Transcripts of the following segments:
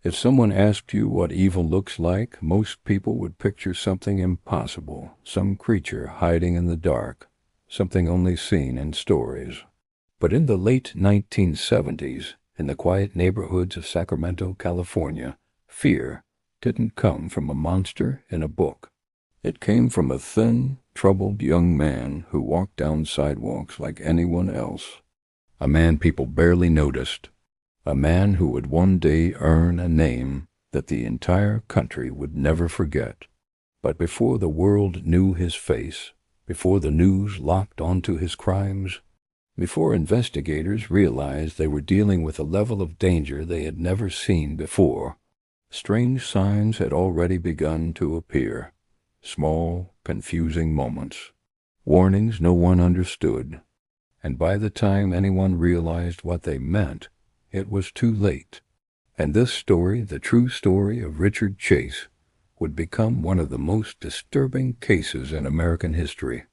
If someone asked you what evil looks like, most people would picture something impossible, some creature hiding in the dark, something only seen in stories. But in the late 1970s, in the quiet neighborhoods of Sacramento, California, fear didn't come from a monster in a book. It came from a thin, troubled young man who walked down sidewalks like anyone else. A man people barely noticed. A man who would one day earn a name that the entire country would never forget. But before the world knew his face, before the news locked onto his crimes, before investigators realized they were dealing with a level of danger they had never seen before, strange signs had already begun to appear. Small, confusing moments. Warnings no one understood. And by the time anyone realized what they meant, it was too late. And this story, the true story of Richard Chase, would become one of the most disturbing cases in American history.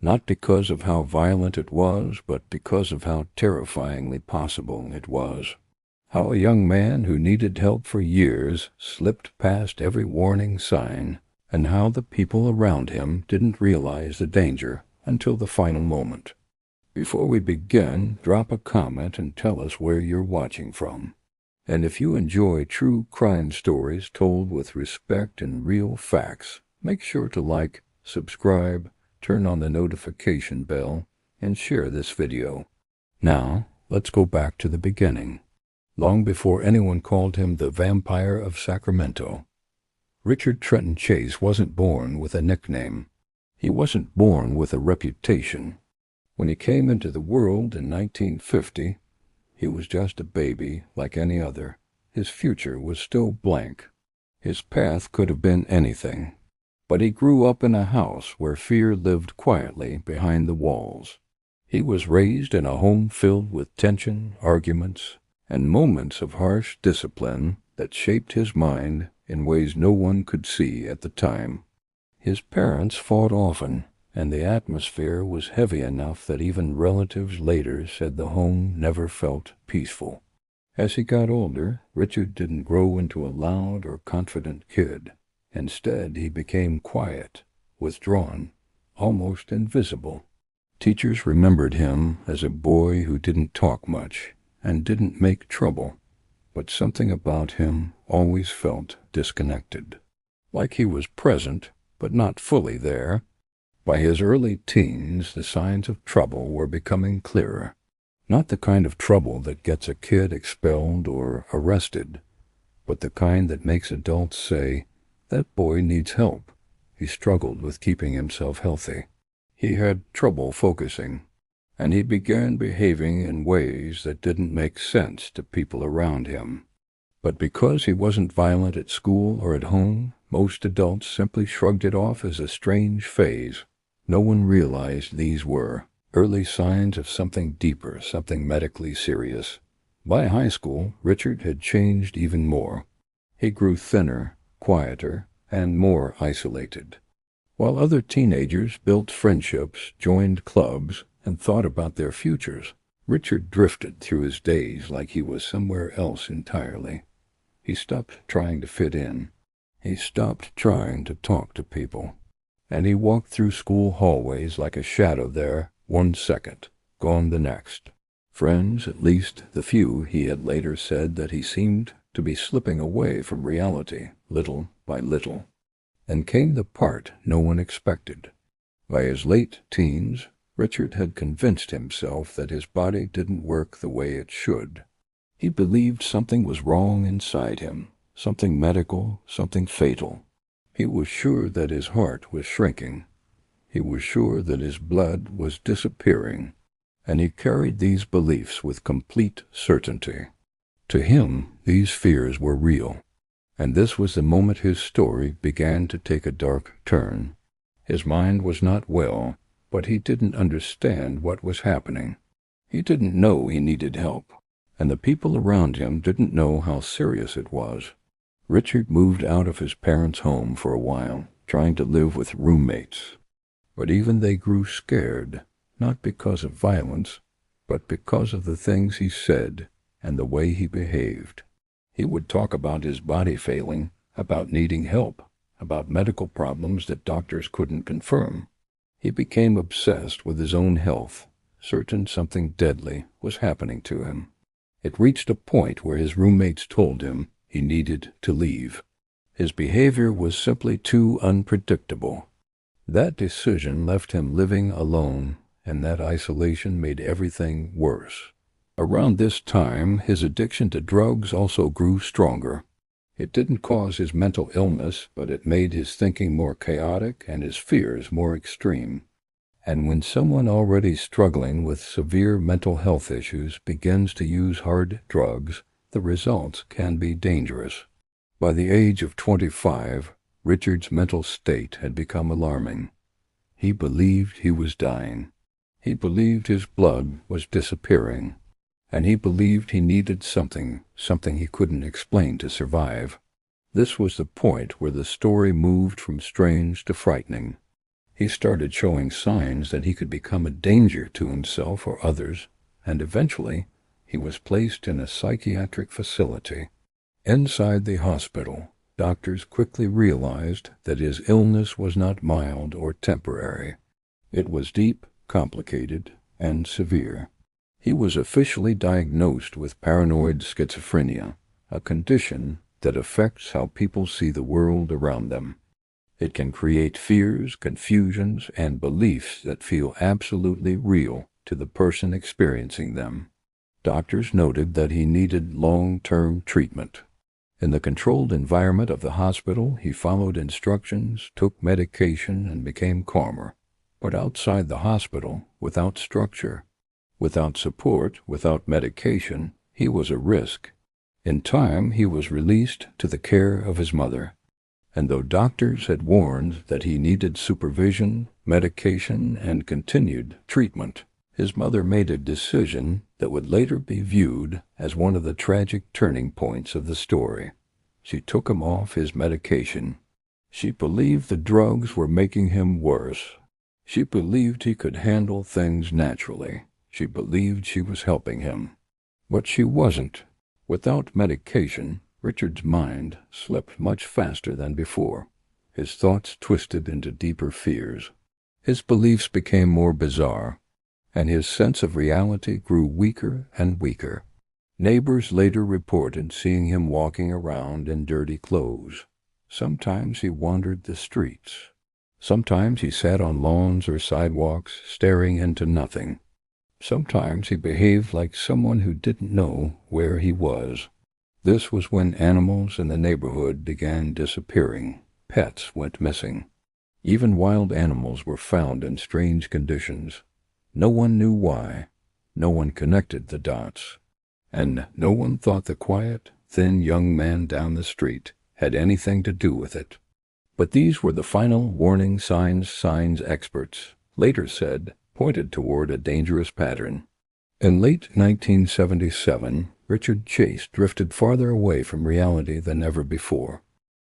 Not because of how violent it was, but because of how terrifyingly possible it was. How a young man who needed help for years slipped past every warning sign, and how the people around him didn't realize the danger until the final moment. Before we begin, drop a comment and tell us where you're watching from. And if you enjoy true crime stories told with respect and real facts, make sure to like, subscribe, turn on the notification bell, and share this video. Now, let's go back to the beginning. Long before anyone called him the Vampire of Sacramento, Richard Trenton Chase wasn't born with a nickname. He wasn't born with a reputation. When he came into the world in 1950, he was just a baby like any other. His future was still blank. His path could have been anything. But he grew up in a house where fear lived quietly behind the walls. He was raised in a home filled with tension, arguments, and moments of harsh discipline that shaped his mind in ways no one could see at the time. His parents fought often, and the atmosphere was heavy enough that even relatives later said the home never felt peaceful. As he got older, Richard didn't grow into a loud or confident kid. Instead, he became quiet, withdrawn, almost invisible. Teachers remembered him as a boy who didn't talk much and didn't make trouble. But something about him always felt disconnected. Like he was present, but not fully there. By his early teens, the signs of trouble were becoming clearer. Not the kind of trouble that gets a kid expelled or arrested, but the kind that makes adults say, "That boy needs help." He struggled with keeping himself healthy. He had trouble focusing, and he began behaving in ways that didn't make sense to people around him. But because he wasn't violent at school or at home, most adults simply shrugged it off as a strange phase. No one realized these were early signs of something deeper, something medically serious. By high school, Richard had changed even more. He grew thinner, quieter, and more isolated. While other teenagers built friendships, joined clubs, and thought about their futures, Richard drifted through his days like he was somewhere else entirely. He stopped trying to fit in. He stopped trying to talk to people. And he walked through school hallways like a shadow there 1 second, gone the next. Friends, at least the few he had later said that he seemed to be slipping away from reality, little by little. And came the part no one expected. By his late teens, Richard had convinced himself that his body didn't work the way it should. He believed something was wrong inside him, something medical, something fatal. He was sure that his heart was shrinking. He was sure that his blood was disappearing, and he carried these beliefs with complete certainty. To him, these fears were real, and this was the moment his story began to take a dark turn. His mind was not well, but he didn't understand what was happening. He didn't know he needed help, and the people around him didn't know how serious it was. Richard moved out of his parents' home for a while, trying to live with roommates. But even they grew scared, not because of violence, but because of the things he said and the way he behaved. He would talk about his body failing, about needing help, about medical problems that doctors couldn't confirm. He became obsessed with his own health, certain something deadly was happening to him. It reached a point where his roommates told him he needed to leave. His behavior was simply too unpredictable. That decision left him living alone, and that isolation made everything worse. Around this time, his addiction to drugs also grew stronger. It didn't cause his mental illness, but it made his thinking more chaotic and his fears more extreme. And when someone already struggling with severe mental health issues begins to use hard drugs, the results can be dangerous. By the age of 25, Richard's mental state had become alarming. He believed he was dying. He believed his blood was disappearing. And he believed he needed something he couldn't explain to survive. This was the point where the story moved from strange to frightening. He started showing signs that he could become a danger to himself or others, and eventually he was placed in a psychiatric facility. Inside the hospital, doctors quickly realized that his illness was not mild or temporary. It was deep, complicated, and severe. He was officially diagnosed with paranoid schizophrenia, a condition that affects how people see the world around them. It can create fears, confusions, and beliefs that feel absolutely real to the person experiencing them. Doctors noted that he needed long-term treatment. In the controlled environment of the hospital, he followed instructions, took medication, and became calmer. But outside the hospital, without structure, without support, without medication, he was a risk. In time, he was released to the care of his mother. And though doctors had warned that he needed supervision, medication, and continued treatment, his mother made a decision that would later be viewed as one of the tragic turning points of the story. She took him off his medication. She believed the drugs were making him worse. She believed he could handle things naturally. She believed she was helping him. But she wasn't. Without medication, Richard's mind slipped much faster than before. His thoughts twisted into deeper fears. His beliefs became more bizarre, and his sense of reality grew weaker and weaker. Neighbors later reported seeing him walking around in dirty clothes. Sometimes he wandered the streets. Sometimes he sat on lawns or sidewalks, staring into nothing. Sometimes he behaved like someone who didn't know where he was. This was when animals in the neighborhood began disappearing. Pets went missing. Even wild animals were found in strange conditions. No one knew why. No one connected the dots. And no one thought the quiet, thin young man down the street had anything to do with it. But these were the final warning signs experts later said pointed toward a dangerous pattern. In late 1977, Richard Chase drifted farther away from reality than ever before.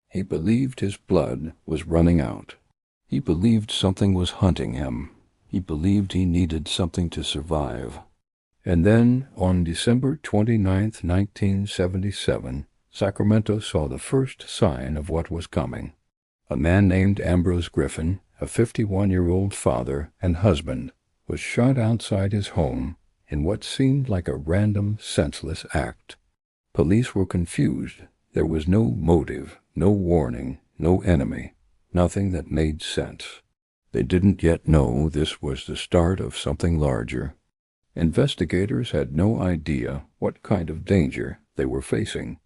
He believed his blood was running out. He believed something was hunting him. He believed he needed something to survive. And then, on December 29, 1977, Sacramento saw the first sign of what was coming. A man named Ambrose Griffin, a 51-year-old father and husband, was shot outside his home in what seemed like a random, senseless act. Police were confused. There was no motive, no warning, no enemy, nothing that made sense. They didn't yet know this was the start of something larger. Investigators had no idea what kind of danger they were facing.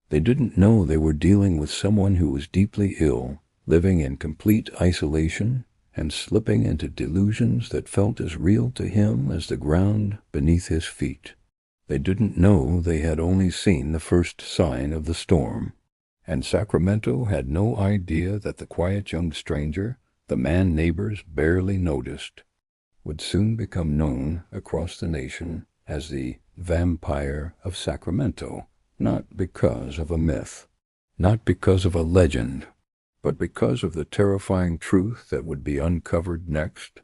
They didn't know they were dealing with someone who was deeply ill, living in complete isolation, and slipping into delusions that felt as real to him as the ground beneath his feet. They didn't know they had only seen the first sign of the storm. And Sacramento had no idea that the quiet young stranger, the man neighbors barely noticed, would soon become known across the nation as the Vampire of Sacramento, not because of a myth, not because of a legend, but because of the terrifying truth that would be uncovered next.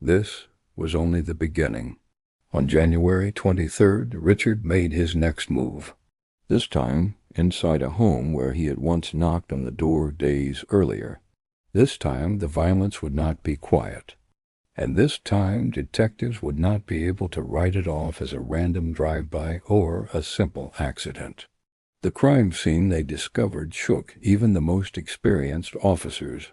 This was only the beginning. On January 23rd, Richard made his next move. This time inside a home where he had once knocked on the door days earlier. This time the violence would not be quiet. And this time detectives would not be able to write it off as a random drive-by or a simple accident. The crime scene they discovered shook even the most experienced officers.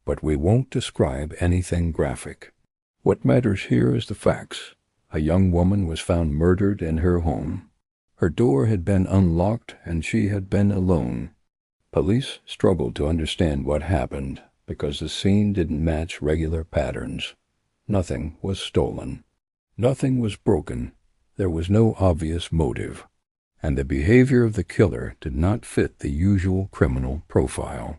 But we won't describe anything graphic. What matters here is the facts. A young woman was found murdered in her home. Her door had been unlocked and she had been alone. Police struggled to understand what happened because the scene didn't match regular patterns. Nothing was stolen. Nothing was broken. There was no obvious motive. And the behavior of the killer did not fit the usual criminal profile.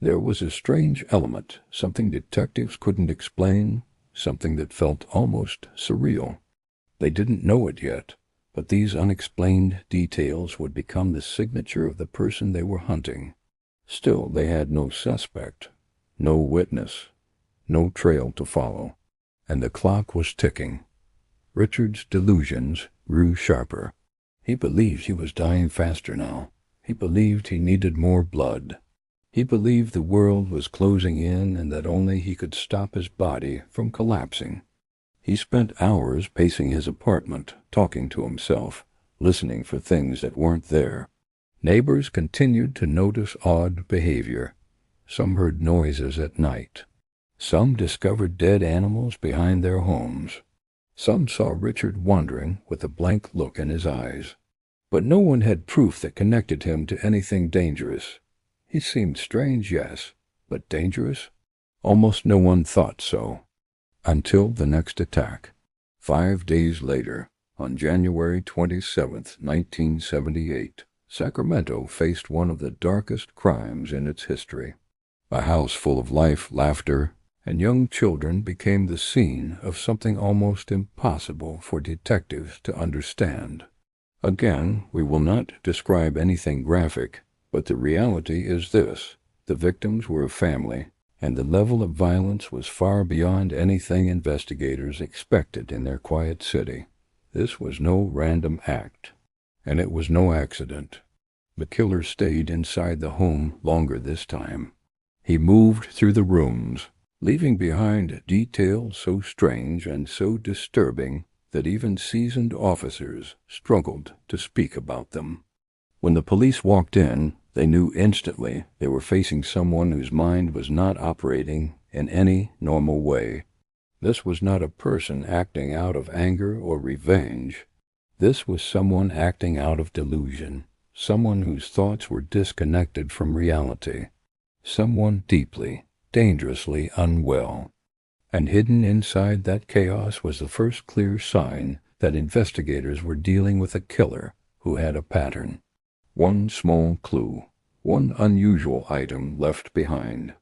There was a strange element, something detectives couldn't explain, something that felt almost surreal. They didn't know it yet, but these unexplained details would become the signature of the person they were hunting. Still, they had no suspect, no witness, no trail to follow, and the clock was ticking. Richard's delusions grew sharper. He believed he was dying faster now. He believed he needed more blood. He believed the world was closing in and that only he could stop his body from collapsing. He spent hours pacing his apartment, talking to himself, listening for things that weren't there. Neighbors continued to notice odd behavior. Some heard noises at night. Some discovered dead animals behind their homes. Some saw Richard wandering with a blank look in his eyes. But no one had proof that connected him to anything dangerous. He seemed strange, yes, but dangerous? Almost no one thought so. Until the next attack. 5 days later, on January 27th, 1978, Sacramento faced one of the darkest crimes in its history. A house full of life, laughter, and young children became the scene of something almost impossible for detectives to understand. Again, we will not describe anything graphic, but the reality is this: the victims were a family, and the level of violence was far beyond anything investigators expected in their quiet city. This was no random act, and it was no accident. The killer stayed inside the home longer this time. He moved through the rooms, leaving behind details so strange and so disturbing that even seasoned officers struggled to speak about them. When the police walked in, they knew instantly they were facing someone whose mind was not operating in any normal way. This was not a person acting out of anger or revenge. This was someone acting out of delusion, someone whose thoughts were disconnected from reality, someone deeply, dangerously unwell. And hidden inside that chaos was the first clear sign that investigators were dealing with a killer who had a pattern. One small clue, one unusual item left behind,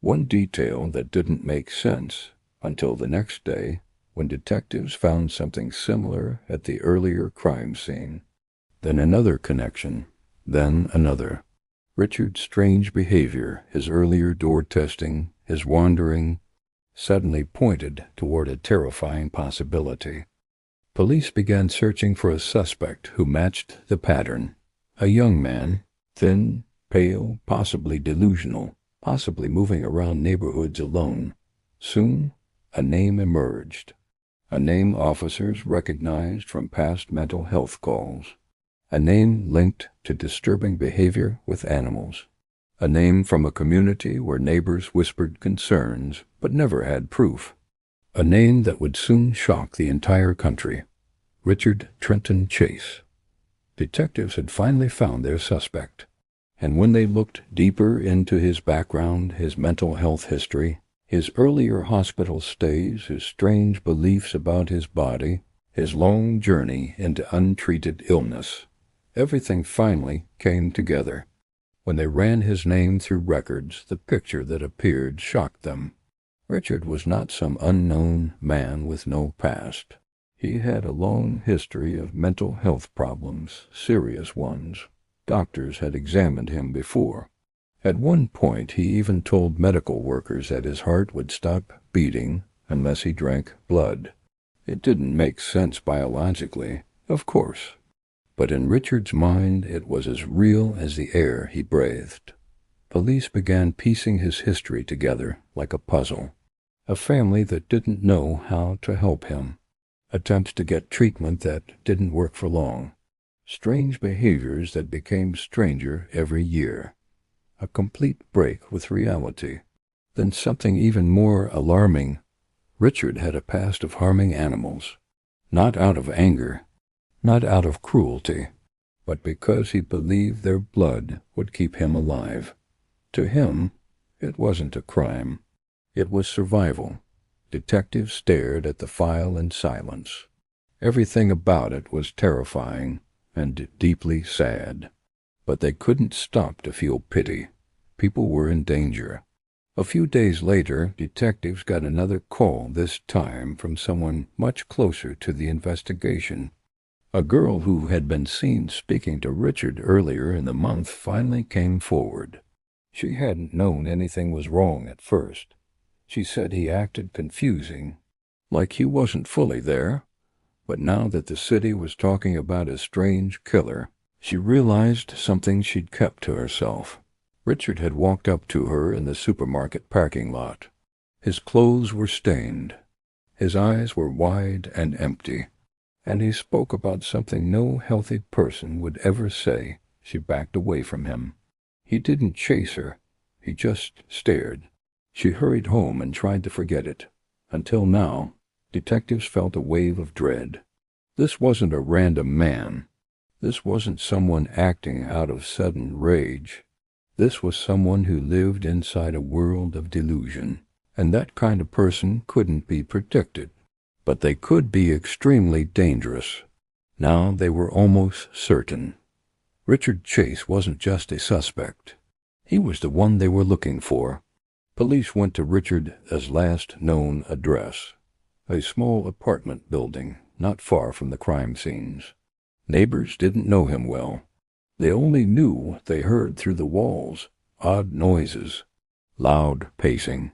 one detail that didn't make sense until the next day when detectives found something similar at the earlier crime scene. Then another connection, then another. Richard's strange behavior, his earlier door testing, his wandering, suddenly pointed toward a terrifying possibility. Police began searching for a suspect who matched the pattern. A young man, thin, pale, possibly delusional, possibly moving around neighborhoods alone. Soon, a name emerged. A name officers recognized from past mental health calls. A name linked to disturbing behavior with animals. A name from a community where neighbors whispered concerns but never had proof. A name that would soon shock the entire country. Richard Trenton Chase. Detectives had finally found their suspect, and when they looked deeper into his background, his mental health history, his earlier hospital stays, his strange beliefs about his body, his long journey into untreated illness, everything finally came together. When they ran his name through records, the picture that appeared shocked them. Richard was not some unknown man with no past. He had a long history of mental health problems, serious ones. Doctors had examined him before. At one point, he even told medical workers that his heart would stop beating unless he drank blood. It didn't make sense biologically, of course. But in Richard's mind it was as real as the air he breathed. Police began piecing his history together like a puzzle. A family that didn't know how to help him. Attempts to get treatment that didn't work for long. Strange behaviors that became stranger every year. A complete break with reality. Then something even more alarming. Richard had a past of harming animals. Not out of anger, not out of cruelty, but because he believed their blood would keep him alive. To him, it wasn't a crime. It was survival. Detectives stared at the file in silence. Everything about it was terrifying and deeply sad. But they couldn't stop to feel pity. People were in danger. A few days later, detectives got another call, this time from someone much closer to the investigation. A girl who had been seen speaking to Richard earlier in the month finally came forward. She hadn't known anything was wrong at first. She said he acted confusing, like he wasn't fully there. But now that the city was talking about a strange killer, she realized something she'd kept to herself. Richard had walked up to her in the supermarket parking lot. His clothes were stained. His eyes were wide and empty. And he spoke about something no healthy person would ever say. She backed away from him. He didn't chase her. He just stared. She hurried home and tried to forget it. Until now, detectives felt a wave of dread. This wasn't a random man. This wasn't someone acting out of sudden rage. This was someone who lived inside a world of delusion, and that kind of person couldn't be predicted. But they could be extremely dangerous. Now they were almost certain. Richard Chase wasn't just a suspect. He was the one they were looking for. Police went to Richard's last known address, a small apartment building not far from the crime scenes. Neighbors didn't know him well. They only knew what they heard through the walls, odd noises, loud pacing,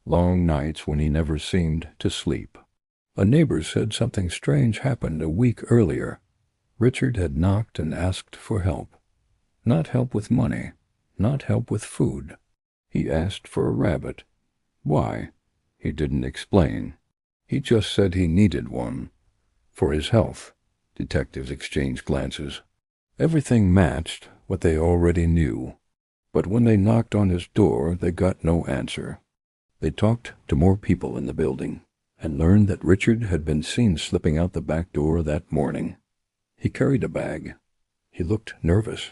long nights when he never seemed to sleep. A neighbor said something strange happened a week earlier. Richard had knocked and asked for help. Not help with money, not help with food. He asked for a rabbit. Why? He didn't explain. He just said he needed one. For his health. Detectives exchanged glances. Everything matched what they already knew. But when they knocked on his door, they got no answer. They talked to more people in the building, and learned that Richard had been seen slipping out the back door that morning. He carried a bag. He looked nervous.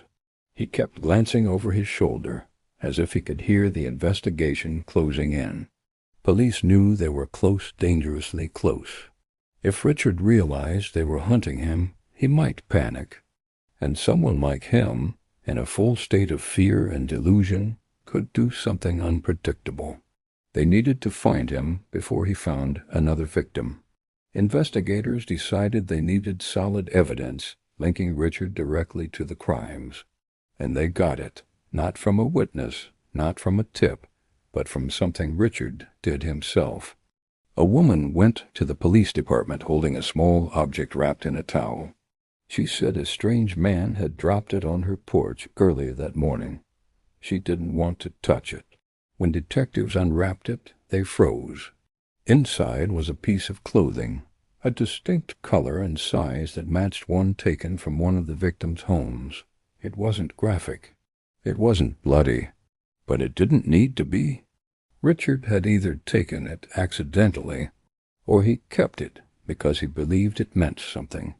He kept glancing over his shoulder, as if he could hear the investigation closing in. Police knew they were close, dangerously close. If Richard realized they were hunting him, he might panic. And someone like him, in a full state of fear and delusion, could do something unpredictable. They needed to find him before he found another victim. Investigators decided they needed solid evidence linking Richard directly to the crimes. And they got it, not from a witness, not from a tip, but from something Richard did himself. A woman went to the police department holding a small object wrapped in a towel. She said a strange man had dropped it on her porch earlier that morning. She didn't want to touch it. When detectives unwrapped it, they froze. Inside was a piece of clothing, a distinct color and size that matched one taken from one of the victims' homes. It wasn't graphic. It wasn't bloody. But it didn't need to be. Richard had either taken it accidentally, or he kept it because he believed it meant something.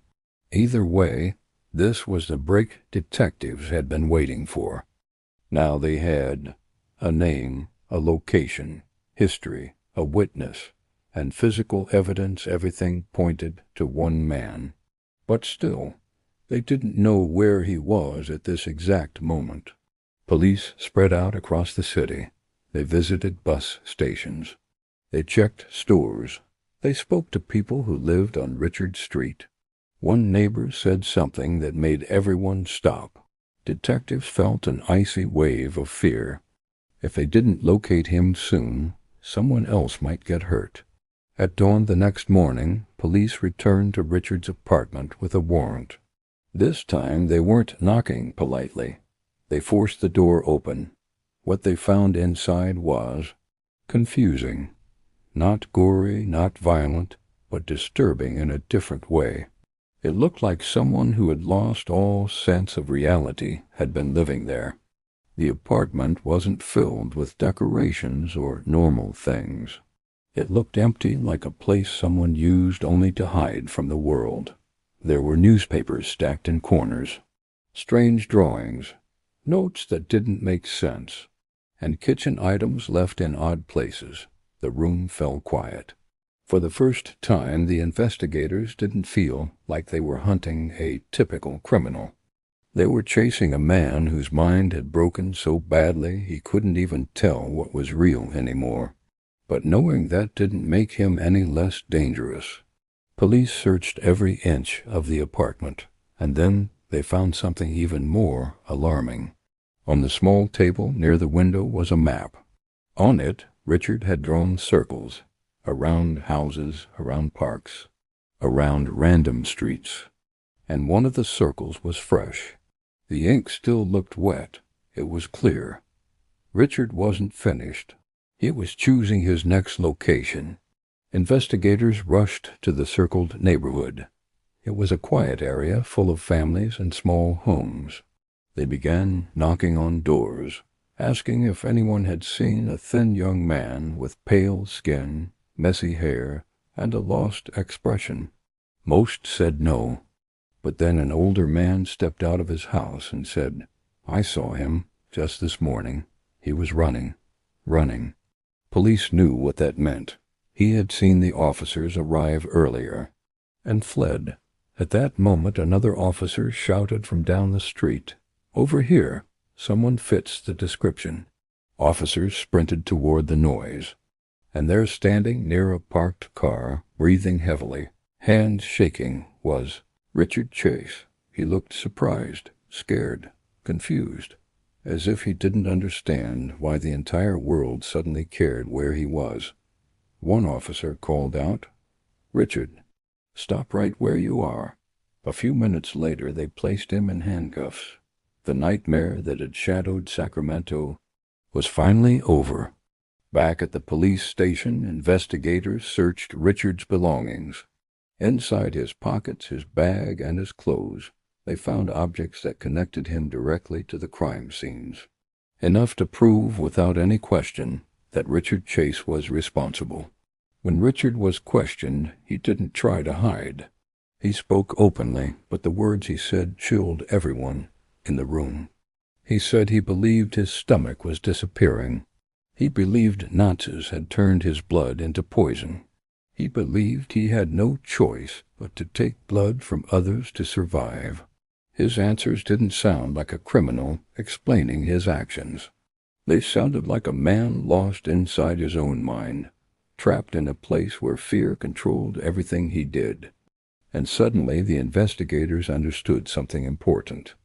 Either way, this was the break detectives had been waiting for. Now they had a name, a location, history, a witness, and physical evidence. Everything pointed to one man. But still, they didn't know where he was at this exact moment. Police spread out across the city. They visited bus stations. They checked stores. They spoke to people who lived on Richard Street. One neighbor said something that made everyone stop. Detectives felt an icy wave of fear. If they didn't locate him soon, someone else might get hurt. At dawn the next morning, police returned to Richard's apartment with a warrant. This time they weren't knocking politely. They forced the door open. What they found inside was confusing. Not gory, not violent, but disturbing in a different way. It looked like someone who had lost all sense of reality had been living there. The apartment wasn't filled with decorations or normal things. It looked empty, like a place someone used only to hide from the world. There were newspapers stacked in corners, strange drawings, notes that didn't make sense, and kitchen items left in odd places. The room fell quiet. For the first time, the investigators didn't feel like they were hunting a typical criminal. They were chasing a man whose mind had broken so badly he couldn't even tell what was real anymore. But knowing that didn't make him any less dangerous. Police searched every inch of the apartment, and then they found something even more alarming. On the small table near the window was a map. On it, Richard had drawn circles, around houses, around parks, around random streets, and one of the circles was fresh. The ink still looked wet. It was clear. Richard wasn't finished. He was choosing his next location. Investigators rushed to the circled neighborhood. It was a quiet area full of families and small homes. They began knocking on doors, asking if anyone had seen a thin young man with pale skin, messy hair, and a lost expression. Most said no, but then an older man stepped out of his house and said, "I saw him just this morning. He was running. Police knew what that meant. He had seen the officers arrive earlier and fled. At that moment, another officer shouted from down the street, "Over here! Someone fits the description." Officers sprinted toward the noise, and there, standing near a parked car, breathing heavily, hands shaking, was Richard Chase. He looked surprised, scared, confused, as if he didn't understand why the entire world suddenly cared where he was. One officer called out, "Richard, stop right where you are." A few minutes later, they placed him in handcuffs. The nightmare that had shadowed Sacramento was finally over. Back at the police station, investigators searched Richard's belongings. Inside his pockets, his bag, and his clothes, they found objects that connected him directly to the crime scenes. Enough to prove without any question that Richard Chase was responsible. When Richard was questioned, he didn't try to hide. He spoke openly, but the words he said chilled everyone in the room. He said he believed his stomach was disappearing. He believed Nazis had turned his blood into poison. He believed he had no choice but to take blood from others to survive. His answers didn't sound like a criminal explaining his actions. They sounded like a man lost inside his own mind, trapped in a place where fear controlled everything he did. And suddenly the investigators understood something important.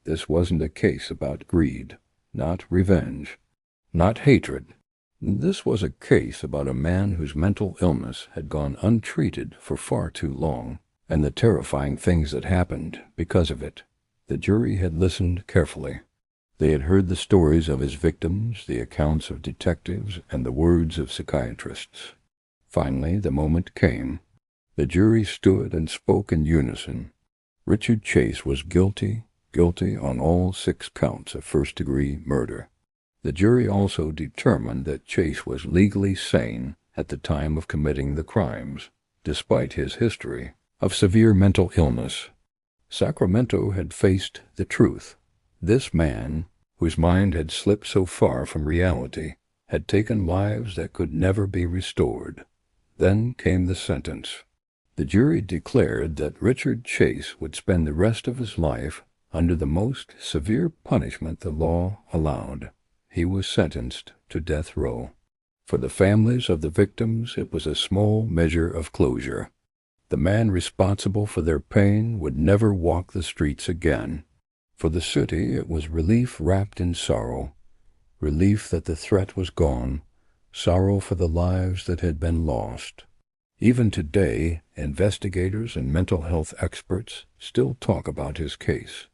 This wasn't a case about greed, not revenge, not hatred. This was a case about a man whose mental illness had gone untreated for far too long, and the terrifying things that happened because of it. The jury had listened carefully. They had heard the stories of his victims, the accounts of detectives, and the words of psychiatrists. Finally, the moment came. The jury stood and spoke in unison. Richard Chase was guilty on all 6 counts of first-degree murder. The jury also determined that Chase was legally sane at the time of committing the crimes, despite his history of severe mental illness. Sacramento had faced the truth. This man, whose mind had slipped so far from reality, had taken lives that could never be restored. Then came the sentence. The jury declared that Richard Chase would spend the rest of his life under the most severe punishment the law allowed. He was sentenced to death row. For the families of the victims, it was a small measure of closure. The man responsible for their pain would never walk the streets again. For the city, it was relief wrapped in sorrow. Relief that the threat was gone, sorrow for the lives that had been lost. Even today, investigators and mental health experts still talk about his case.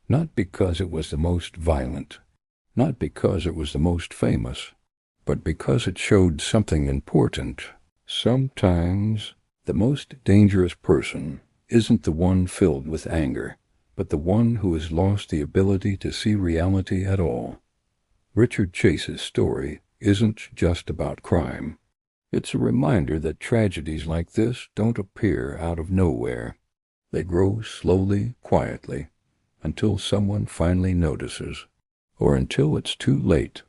Not because it was the most violent, not because it was the most famous, but because it showed something important. Sometimes the most dangerous person isn't the one filled with anger, but the one who has lost the ability to see reality at all. Richard Chase's story isn't just about crime. It's a reminder that tragedies like this don't appear out of nowhere. They grow slowly, quietly, until someone finally notices, or until it's too late.